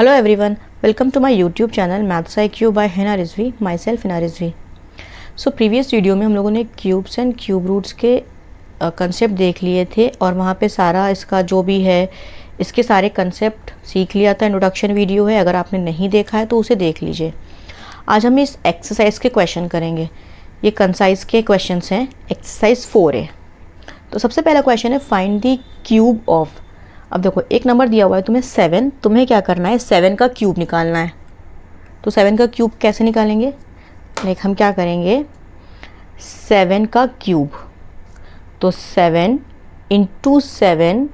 Hello everyone, welcome to my YouTube channel Maths IQ by Hina Rizvi, myself Hina Rizvi. So previous video में हम लोगों ने cubes and cube roots के concept देख लिए थे और वहाँ पे सारा इसका जो भी है इसके सारे कंसेप्ट सीख लिया था। इंट्रोडक्शन वीडियो है, अगर आपने नहीं देखा है तो उसे देख लीजिए। आज हम इस एक्सरसाइज के क्वेश्चन करेंगे। ये कंसाइज के क्वेश्चंस हैं, एक्सरसाइज 4 है। तो सबसे पहला क्वेश्चन है फाइंड द क्यूब ऑफ। अब देखो एक नंबर दिया हुआ है तुम्हें 7, तुम्हें क्या करना है 7 का क्यूब निकालना है। तो 7 का क्यूब कैसे निकालेंगे, लाइक हम क्या करेंगे 7 का क्यूब, तो 7 इंटू 7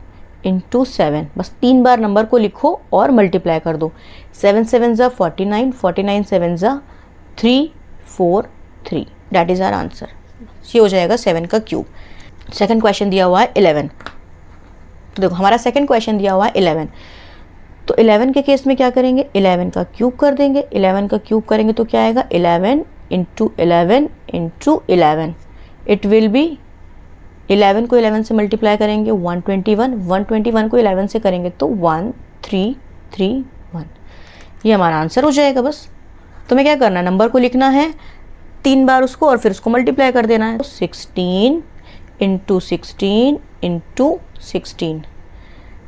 इंटू 7, बस 3 बार नंबर को लिखो और मल्टीप्लाई कर दो। 7 7 ज़ा 49, 49 7 ज़ा 343, डैट इज़ आवर आंसर। ये हो जाएगा 7 का क्यूब। सेकंड क्वेश्चन दिया हुआ है 11। तो देखो हमारा सेकंड क्वेश्चन दिया हुआ है 11। तो 11 के केस में क्या करेंगे 11 का क्यूब कर देंगे। 11 का क्यूब करेंगे तो क्या आएगा 11 into 11 into 11, it will be 11 को 11 से मल्टीप्लाई करेंगे 121, 121 को 11 से करेंगे तो 1331। ये हमारा आंसर हो जाएगा। बस तुम्हें क्या करना है नंबर को लिखना है 3 बार उसको और फिर उसको मल्टीप्लाई कर देना है। 16 इंटू 16 इंटू 16,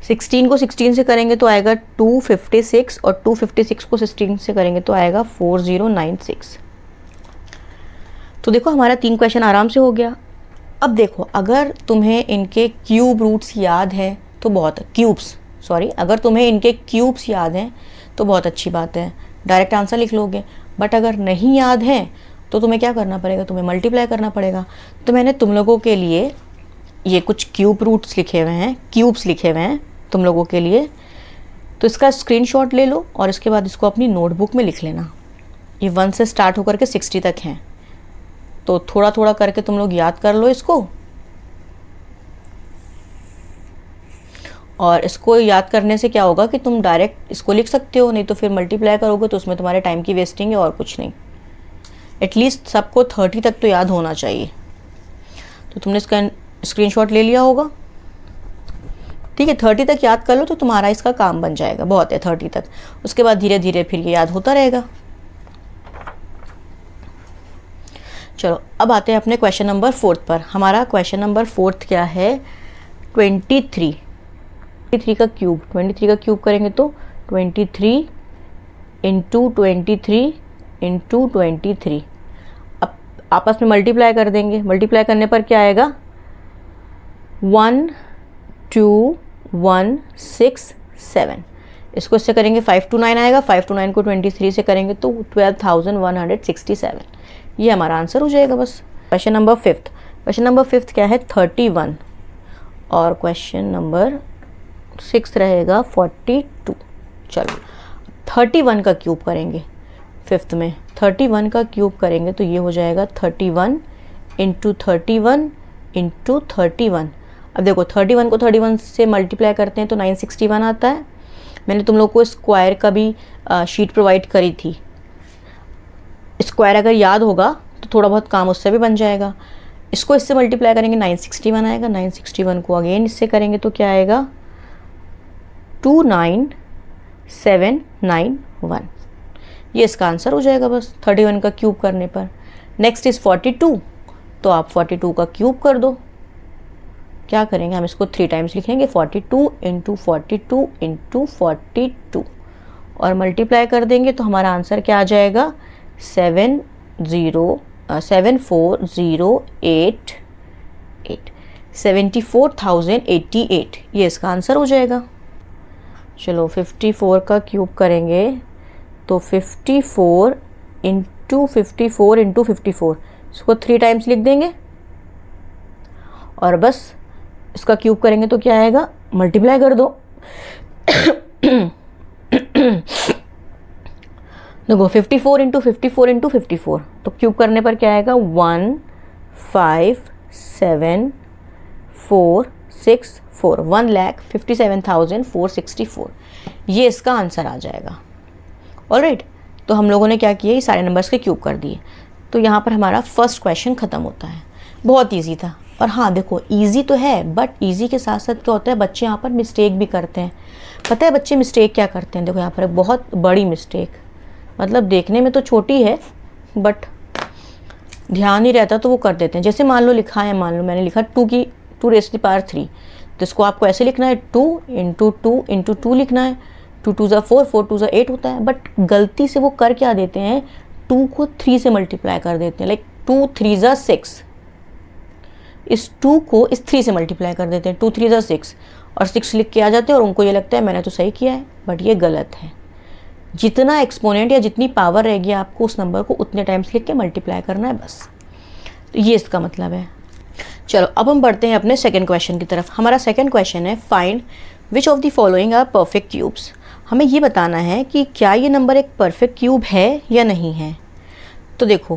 16 को 16 से करेंगे तो आएगा 256 और 256 को 16 से करेंगे तो आएगा 4096। तो देखो हमारा 3 क्वेश्चन आराम से हो गया। अब देखो अगर तुम्हें इनके क्यूब रूट्स याद है तो बहुत अगर तुम्हें इनके क्यूब्स याद हैं तो बहुत अच्छी बात है, डायरेक्ट आंसर लिख लोगे। बट अगर नहीं याद है तो तुम्हें क्या करना पड़ेगा, तुम्हें मल्टीप्लाई करना पड़ेगा। तो मैंने तुम लोगों के लिए ये कुछ क्यूब रूट्स लिखे हुए हैं, क्यूब्स लिखे हुए हैं तुम लोगों के लिए। तो इसका स्क्रीनशॉट ले लो और इसके बाद इसको अपनी नोटबुक में लिख लेना। ये 1 से स्टार्ट होकर के 60 तक हैं, तो थोड़ा थोड़ा करके तुम लोग याद कर लो इसको। और इसको याद करने से क्या होगा कि तुम डायरेक्ट इसको लिख सकते हो, नहीं तो फिर मल्टीप्लाई करोगे तो उसमें तुम्हारे टाइम की वेस्टिंग है और कुछ नहीं। एटलीस्ट सबको 30 तक तो याद होना चाहिए। तो तुमने इसका स्क्रीनशॉट ले लिया होगा, ठीक है। 30 तक याद कर लो तो तुम्हारा इसका काम बन जाएगा, बहुत है 30 तक। उसके बाद धीरे धीरे फिर ये याद होता रहेगा। चलो अब आते हैं अपने क्वेश्चन नंबर 4 पर। हमारा क्वेश्चन नंबर 4 क्या है 23 का क्यूब। 23 का क्यूब करेंगे तो 23 इंटू 23 इंटू 23। अब आपस में मल्टीप्लाई कर देंगे। मल्टीप्लाई करने पर क्या आएगा 12167। इसको इससे करेंगे 5 to 9 आएगा। 5 to 9 को 23 से करेंगे तो 12167। ये हमारा आंसर हो जाएगा। बस क्वेश्चन नंबर 5। क्वेश्चन नंबर 5 क्या है 31 और क्वेश्चन नंबर 6 रहेगा 42। चलो 31 का क्यूब करेंगे 5th में। 31 का क्यूब करेंगे तो ये हो जाएगा 31 इंटू 31 इंटू 31। अब देखो 31 को 31 से मल्टीप्लाई करते हैं तो 961 आता है। मैंने तुम लोग को स्क्वायर का भी शीट प्रोवाइड करी थी। स्क्वायर अगर याद होगा तो थोड़ा बहुत काम उससे भी बन जाएगा। इसको इससे मल्टीप्लाई करेंगे 961 आएगा। 961 को अगेन इससे करेंगे तो क्या आएगा 29791। ये इसका आंसर हो जाएगा बस 31 का क्यूब करने पर। नेक्स्ट इज़ 42, तो आप 42 का क्यूब कर दो। क्या करेंगे हम इसको 3 टाइम्स लिखेंगे 42 इंटू 42 इंटू 42 और मल्टीप्लाई कर देंगे तो हमारा आंसर क्या आ जाएगा 74,088। ये इसका आंसर हो जाएगा। चलो 54 का क्यूब करेंगे तो 54 इंटू 54 इंटू 54, इसको 3 टाइम्स लिख देंगे और बस इसका क्यूब करेंगे तो क्या आएगा मल्टीप्लाई कर दो। देखो 54 इंटू 54 इंटू 54, तो क्यूब करने पर क्या आएगा 157,464, 1,57,464। ये इसका आंसर आ जाएगा। ऑलराइट, तो हम लोगों ने क्या किया ये सारे नंबर्स के क्यूब कर दिए। तो यहाँ पर हमारा फर्स्ट क्वेश्चन ख़त्म होता है। बहुत ईजी था। और हाँ देखो इजी तो है, बट इजी के साथ साथ क्या होता है, बच्चे यहाँ पर मिस्टेक भी करते हैं। पता है बच्चे मिस्टेक क्या करते हैं? देखो यहाँ पर एक बहुत बड़ी मिस्टेक, मतलब देखने में तो छोटी है बट ध्यान नहीं रहता तो वो कर देते हैं। जैसे मान लो लिखा है, मान लो मैंने लिखा 2 रेज़ की पावर 3, तो इसको आपको ऐसे लिखना है 2 इंटू 2 इंटू 2 लिखना है। 2 2 ज़ा 4, 4 2 ज़ा 8 होता है, बट गलती से वो कर क्या देते हैं, 2 को 3 से मल्टीप्लाई कर देते हैं। लाइक 2 3 ज़ा 6, इस 2 को इस 3 से मल्टीप्लाई कर देते हैं, 2 3 ज़ा 6 और 6 लिख के आ जाते हैं, और उनको ये लगता है मैंने तो सही किया है, बट ये गलत है। जितना एक्सपोनेंट या जितनी पावर रहेगी आपको उस नंबर को उतने टाइम्स लिख के मल्टीप्लाई करना है बस। तो ये इसका मतलब है। चलो अब हम बढ़ते हैं अपने सेकंड क्वेश्चन की तरफ। हमारा सेकंड क्वेश्चन है find which of the following are perfect cubes. हमें ये बताना है कि क्या ये नंबर एक परफेक्ट क्यूब है या नहीं है। तो देखो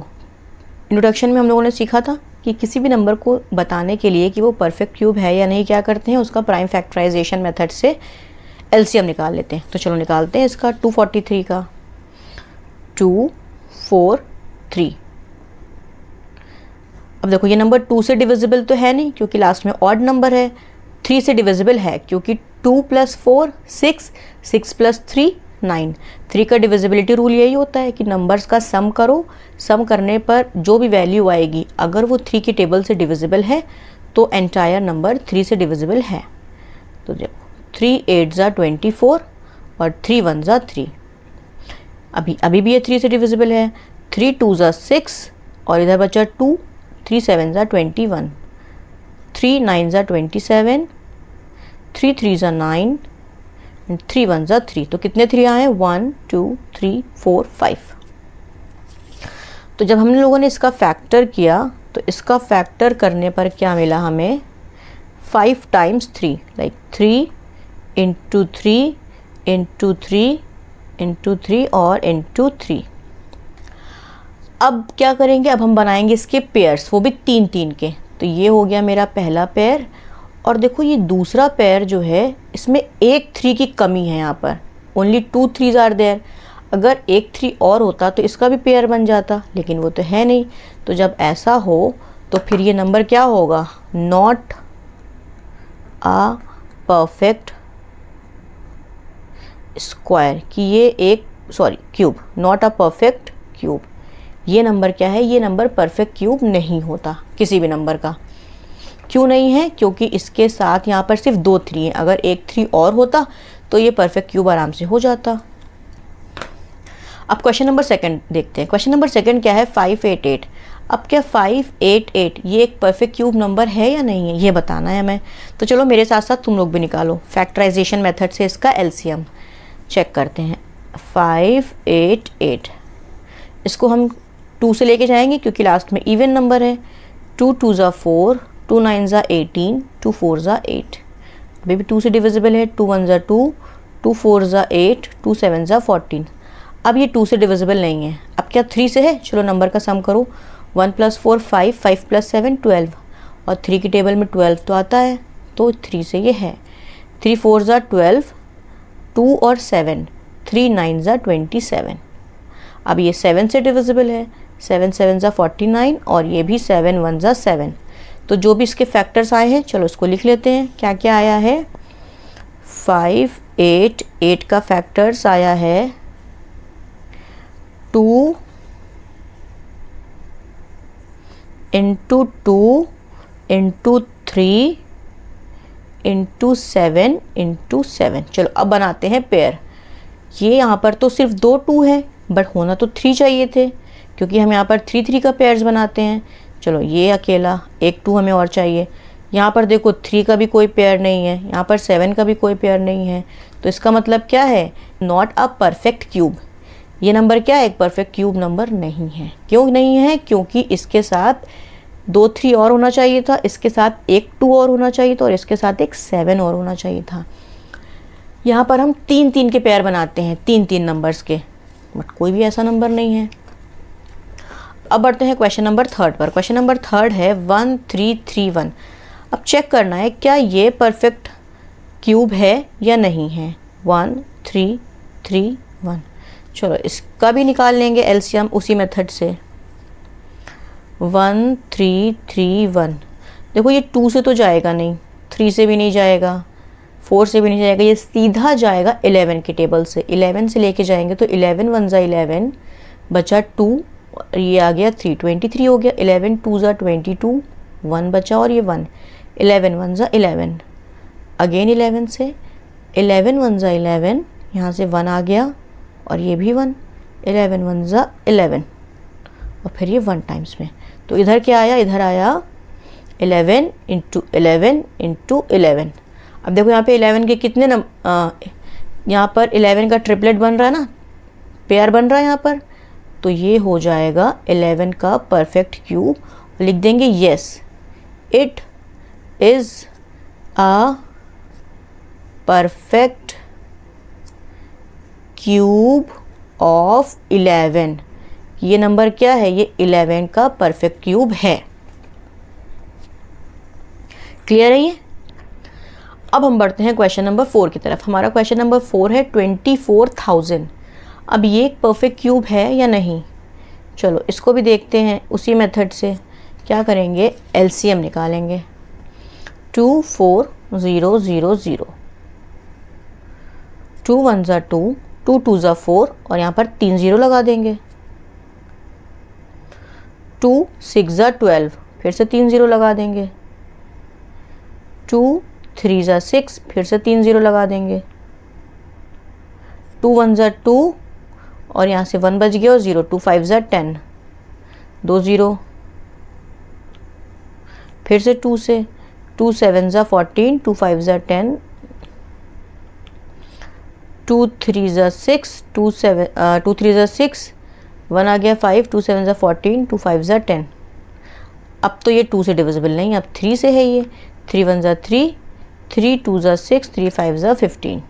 इंट्रोडक्शन में हम लोगों ने सीखा था कि किसी भी नंबर को बताने के लिए कि वो परफेक्ट क्यूब है या नहीं क्या करते हैं, उसका प्राइम फैक्टराइजेशन मेथड से एलसीएम निकाल लेते हैं। तो चलो निकालते हैं इसका 243 का 2 4 3। अब देखो ये नंबर 2 से डिविजिबल तो है नहीं क्योंकि लास्ट में ऑड नंबर है। 3 से डिविजिबल है क्योंकि 2 + 4 6, 6 + 3 9। 3 का डिविजिबिलिटी रूल यही होता है कि नंबर्स का सम करो, सम करने पर जो भी वैल्यू आएगी अगर वो 3 की टेबल से डिविजिबल है तो एंटायर नंबर 3 से डिविजिबल है। तो देखो 3 8 ज़ा 24 और 3 1 ज़ा 3। अभी भी ये 3 से डिविजिबल है। 3 2 ज़ा 6 और इधर बचा 2, 3 7 ज़ा 21, 3 9 ज़ा 27, 3 3 ज़ा 9 एंड 3 1 ज़ा 3। तो कितने 3 आए? 1 2 3 4 5। तो जब हम लोगों ने इसका फैक्टर किया तो इसका फैक्टर करने पर क्या मिला हमें? 5 times 3, like 3 into 3 into 3 into 3 और इंटू 3। अब क्या करेंगे, अब हम बनाएंगे इसके पेयर्स, वो भी 3 3 के। तो ये हो गया मेरा पहला पेयर, और देखो ये दूसरा पेयर जो है इसमें एक 3 की कमी है। यहाँ पर ओनली 2 3s आर देयर। अगर एक 3 और होता तो इसका भी पेयर बन जाता, लेकिन वो तो है नहीं। तो जब ऐसा हो तो फिर ये नंबर क्या होगा? नॉट अ परफेक्ट स्क्वायर, कि ये एक cube, not a perfect cube. ये नंबर क्या है? ये नंबर परफेक्ट क्यूब नहीं होता किसी भी नंबर का। क्यों नहीं है? क्योंकि इसके साथ यहाँ पर सिर्फ 2 3 हैं। अगर एक 3 और होता तो ये परफेक्ट क्यूब आराम से हो जाता। अब क्वेश्चन नंबर सेकंड देखते हैं। क्वेश्चन नंबर सेकंड क्या है? 5 8 8। अब क्या 5 8 8 ये एक परफेक्ट क्यूब नंबर है या नहीं है, ये बताना है हमें। तो चलो मेरे साथ साथ तुम लोग भी निकालो। फैक्टराइजेशन मेथड से इसका एलसीएम चेक करते हैं। 5 8 8, इसको हम 2 से लेके जाएंगे क्योंकि लास्ट में इवन नंबर है। 2 2 ज़ा 4, 2 9 ज़ा 18, 2 4 ज़ा 8। अभी भी 2 से डिविजिबल है। 2 1 ज़ा 2, 2 4 ज़ा 8, 2 7 ज़ा 14। अब ये 2 से डिविजिबल नहीं है। अब क्या 3 से है? चलो नंबर का सम करो। 1 + 4 5, 5 + 7 12, और 3 की टेबल में 12 तो आता है, तो 3 से ये है। 3 4 ज़ा 12, 2 और 7, 3 9 ज़ा 27। अब ये 7 से डिविजिबल है। 7 7 ज़ा 49 और ये भी 7 1 ज़ा 7। तो जो भी इसके फैक्टर्स आए हैं चलो उसको लिख लेते हैं। क्या क्या आया है? 5 8 8 का फैक्टर्स आया है 2 इंटू 2 इंटू 3 इंटू 7 इंटू 7। चलो अब बनाते हैं पेयर। ये यहाँ पर तो सिर्फ 2 2 है, बट होना तो 3 चाहिए थे क्योंकि हम यहाँ पर 3 3 का पेयर्स बनाते हैं। चलो ये अकेला, एक 2 हमें और चाहिए। यहाँ पर देखो 3 का भी कोई पेयर नहीं है, यहाँ पर 7 का भी कोई पेयर नहीं है। तो इसका मतलब क्या है? Not a perfect cube. ये नंबर क्या है? एक परफेक्ट क्यूब नंबर नहीं है। क्यों नहीं है? क्योंकि इसके साथ 2 3 और होना चाहिए था, इसके साथ एक 2 और होना चाहिए था, और इसके साथ एक 7 और होना चाहिए था। यहाँ पर हम 3 3 के पेयर बनाते हैं, 3 3 नंबर्स के, बट कोई भी ऐसा नंबर नहीं है। अब बढ़ते हैं क्वेश्चन नंबर थर्ड पर। क्वेश्चन नंबर थर्ड है 1 3 3 1। अब चेक करना है क्या ये परफेक्ट क्यूब है या नहीं है। 1 3 3 1। चलो इसका भी निकाल लेंगे एलसीएम उसी मेथड से। 1 3 3 1। देखो ये 2 से तो जाएगा नहीं, 3 से भी नहीं जाएगा, 4 से भी नहीं जाएगा, ये सीधा जाएगा 11 की टेबल से। 11 से लेके जाएंगे तो 11 वन ज़ा 11, बचा 2, और ये आ गया 3, 23 हो गया। 11 2 ज़ा 22, 1 बचा और ये 1, 11 वन ज़ा 11, अगेन 11 से 11 वन ज़ा 11, यहाँ से 1 आ गया और ये भी 1, 11 वन ज़ा 11, और फिर ये 1 टाइम्स में। तो इधर क्या आया, इधर आया 11 इंटू 11 इंटू 11। अब देखो यहाँ पे 11 के कितने यहाँ पर 11 का ट्रिपलेट बन रहा है ना, पेयर बन रहा है यहाँ पर, तो ये हो जाएगा 11 का परफेक्ट क्यूब। लिख देंगे yes it is a perfect cube of 11। ये नंबर क्या है, ये 11 का परफेक्ट क्यूब है। क्लियर है ये। अब हम बढ़ते हैं क्वेश्चन नंबर 4 की तरफ। हमारा क्वेश्चन नंबर 4 है 24,000। अब ये एक परफेक्ट क्यूब है या नहीं, चलो इसको भी देखते हैं उसी मेथड से। क्या करेंगे, एलसीएम निकालेंगे। 2 4 0 0 0, 2 1 ज़ा 2, 2 2 ज़ा 4, और यहाँ पर 3 0 लगा देंगे। 2 6 ज़ा 12, फिर से 3 0 लगा देंगे। 2 3 ज़ा 6, फिर से 3 0 लगा देंगे। 2 1 ज़ा 2, और यहाँ से 1 बच गया और 0, 2 5 ज़ा 10, 2 0, फिर से 2 से, 2 7 ज़ा 14, 2 5 ज़ा 10, 2 3 ज़ा 6, 2 3 ज़ा 6, 1 आ गया 5, 2 7 ज़ा 14, 2 5 ज़ा 10। अब तो ये 2 से डिविजिबल नहीं, अब 3 से है ये। 3 1 ज़ा 3, 3 2 ज़ा 6, 3 5 ज़ा 15,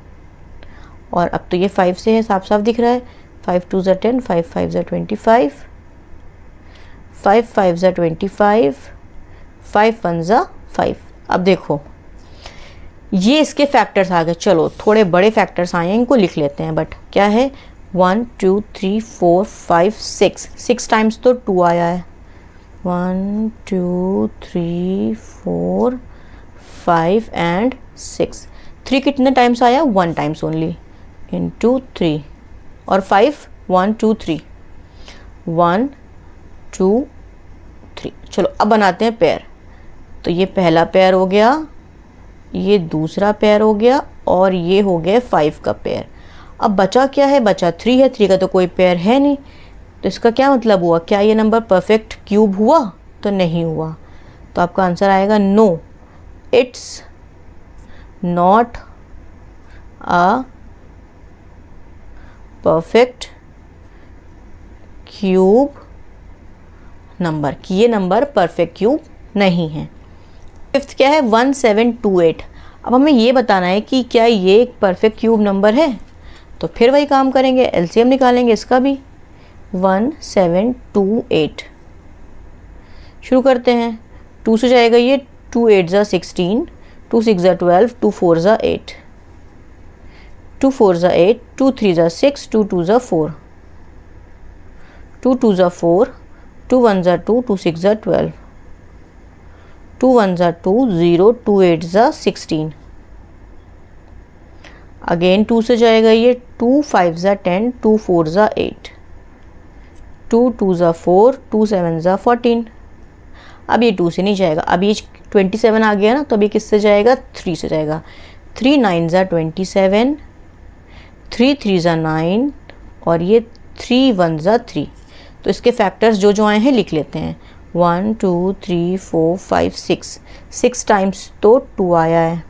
और अब तो ये 5 से है, साफ साफ दिख रहा है। 5 2 ज़ा 10, 5 5 ज़ा 25, 5 5 ज़ा 25, 5 1 ज़ा 5। अब देखो ये इसके फैक्टर्स आ गए। चलो थोड़े बड़े फैक्टर्स आए हैं, इनको लिख लेते हैं। बट क्या है, 1 2 3 4 5 6, 6 टाइम्स तो 2 आया है। 1 2 3 4 5 एंड 6। 3 कितने टाइम्स आया, 1 टाइम्स ओनली, इंटू 3, और 5 1 2 3, 1 2 3। चलो अब बनाते हैं पेयर। तो ये पहला पेयर हो गया, ये दूसरा पेयर हो गया, और ये हो गया 5 का पेयर। अब बचा क्या है, बचा 3 है। 3 का तो कोई पेयर है नहीं, तो इसका क्या मतलब हुआ, क्या ये नंबर परफेक्ट क्यूब हुआ, तो नहीं हुआ। तो आपका आंसर आएगा no, it's not a perfect cube number, कि ये नंबर परफेक्ट क्यूब नहीं है। फिफ्थ क्या है, 1728। अब हमें ये बताना है कि क्या ये एक परफेक्ट क्यूब नंबर है, तो फिर वही काम करेंगे, एलसीएम निकालेंगे इसका भी। 1728 शुरू करते हैं। 2 से जाएगा ये, 2 8 ज़ा 16, 2 6 ज़ा 12, 2 4 ज़ा 8, 2 4 ज़ा 8, 2 3 ज़ा 6, 2 2 ज़ा 4, 2 2 ज़ा 4, 2 1 ज़ा 2, 2 6 ज़ा 12, 2 1 ज़ा 2 0, 2 8 ज़ा 16। अगेन 2 से जाएगा ये, 2 5 ज़ा 10, 2 4 ज़ा 8, 2 2 ज़ा 4, 2 7 ज़ा 14। अब ये 2 से नहीं जाएगा, अब ये 27 आ गया ना, तो अभी किससे जाएगा, 3 से जाएगा। 3 9 ज़ा 27, 3 3 ज़ा 9, और ये 3 1 ज़ा 3। तो इसके फैक्टर्स जो जो आए हैं लिख लेते हैं। 1 2 3 4 5 6, 6 टाइम्स तो 2 आया है,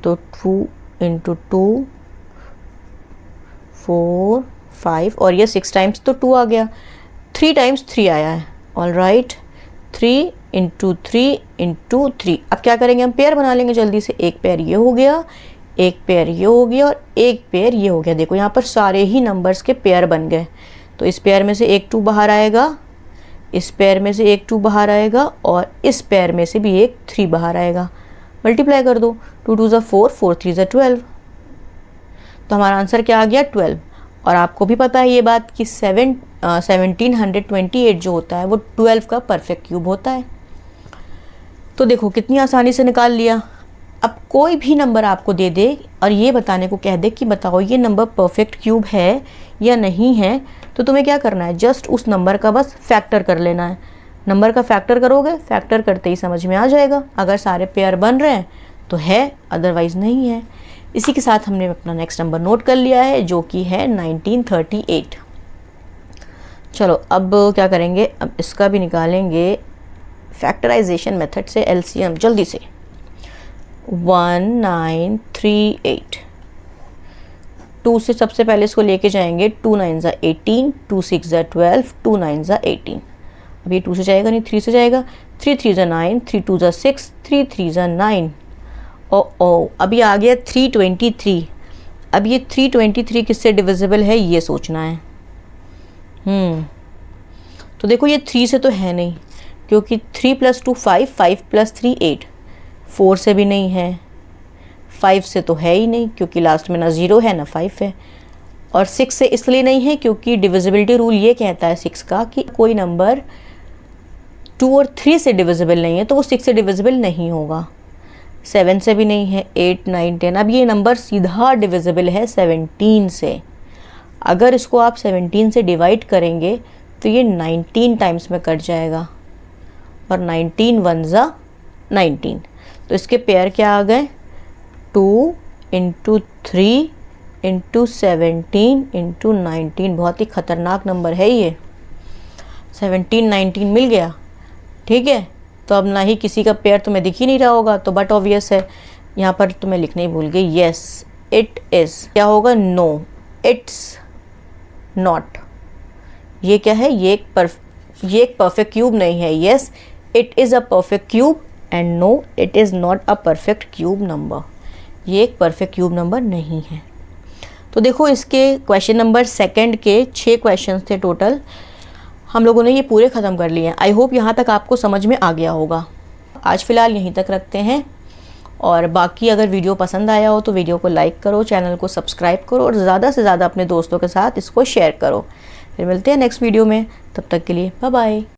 तो 2 इंटू 2 4 5, और ये 6 टाइम्स तो 2 आ गया। 3 टाइम्स 3 आया है, ऑल राइट। 3 into 3 into 3। अब क्या करेंगे, हम पेयर बना लेंगे जल्दी से। एक पेयर ये हो गया, एक पेयर ये हो गया, और एक पेयर ये हो गया। देखो यहाँ पर सारे ही नंबर्स के पेयर बन गए। तो इस पेयर में से एक 2 बाहर आएगा, इस पेयर में से एक 2 बाहर आएगा, और इस पेयर में से भी एक 3 बाहर आएगा। मल्टीप्लाई कर दो, 2 2 ज़ा 4, 4 3 ज़ा 12। तो हमारा आंसर क्या आ गया, 12। और आपको भी पता है ये बात कि 1728 जो होता है वो 12 का परफेक्ट क्यूब होता है। तो देखो कितनी आसानी से निकाल लिया। अब कोई भी नंबर आपको दे दे और ये बताने को कह दे कि बताओ ये नंबर परफेक्ट क्यूब है या नहीं है, तो तुम्हें क्या करना है, जस्ट उस नंबर का बस फैक्टर कर लेना है। नंबर का फैक्टर करोगे, फैक्टर करते ही समझ में आ जाएगा। अगर सारे पेयर बन रहे हैं तो है, अदरवाइज़ नहीं है। इसी के साथ हमने अपना नेक्स्ट नंबर नोट कर लिया है जो कि है 1938। चलो अब क्या करेंगे, अब इसका भी निकालेंगे फैक्टराइजेशन मेथड से एलसीएम जल्दी से। 1938, 2 से सबसे पहले इसको लेके जाएंगे, 2 9 ज़ा 18, 2 6 ज़ा 12, 2 9 ज़ा 18। अब ये 2 से जाएगा नहीं, 3 से जाएगा, 3 3 ज़ा 9, 3 2 ज़ा 6, 3 3 ज़ा 9। ओ अभी आ गया 323। अब ये 323 किससे डिविजिबल है ये सोचना है। तो देखो ये 3 से तो है नहीं, क्योंकि 3 + 2 5, 5 + 3 8, 4 से भी नहीं है, 5 से तो है ही नहीं क्योंकि लास्ट में ना 0 है ना 5 है, और 6 से इसलिए नहीं है क्योंकि डिविजिबिलिटी रूल ये कहता है 6 का कि कोई नंबर 2 और 3 से डिविजिबल नहीं है तो वो 6 से डिविजिबल नहीं होगा। 7 से भी नहीं है, 8 9 10। अब ये नंबर सीधा डिविजिबल है 17 से। अगर इसको आप 17 से डिवाइड करेंगे तो ये 19 टाइम्स में कट जाएगा, और 19 1 ज़ा 19। तो इसके पेयर क्या आ गए, 2 × 3 × 17 × 19। बहुत ही ख़तरनाक नंबर है ये। 17 19 मिल गया, ठीक है। तो अब ना ही किसी का पेयर तुम्हें दिख ही नहीं रहा होगा, तो बट ऑब्वियस है यहाँ पर तुम्हें लिखने ही भूल गई, येस इट इज़। क्या होगा, नो इट्स नॉट। ये क्या है, ये एक परफेक्ट क्यूब नहीं है। Yes it is a perfect cube and no it is not a perfect cube number. ये एक परफेक्ट क्यूब नंबर नहीं है। तो देखो इसके क्वेश्चन नंबर 2 के 6 क्वेश्चन थे टोटल, हम लोगों ने ये पूरे ख़त्म कर लिए हैं। आई होप यहाँ तक आपको समझ में आ गया होगा। आज फ़िलहाल यहीं तक रखते हैं, और बाकी अगर वीडियो पसंद आया हो तो वीडियो को लाइक करो, चैनल को सब्सक्राइब करो, और ज़्यादा से ज़्यादा अपने दोस्तों के साथ इसको शेयर करो। फिर मिलते हैं नेक्स्ट वीडियो में, तब तक के लिए बाय बाय।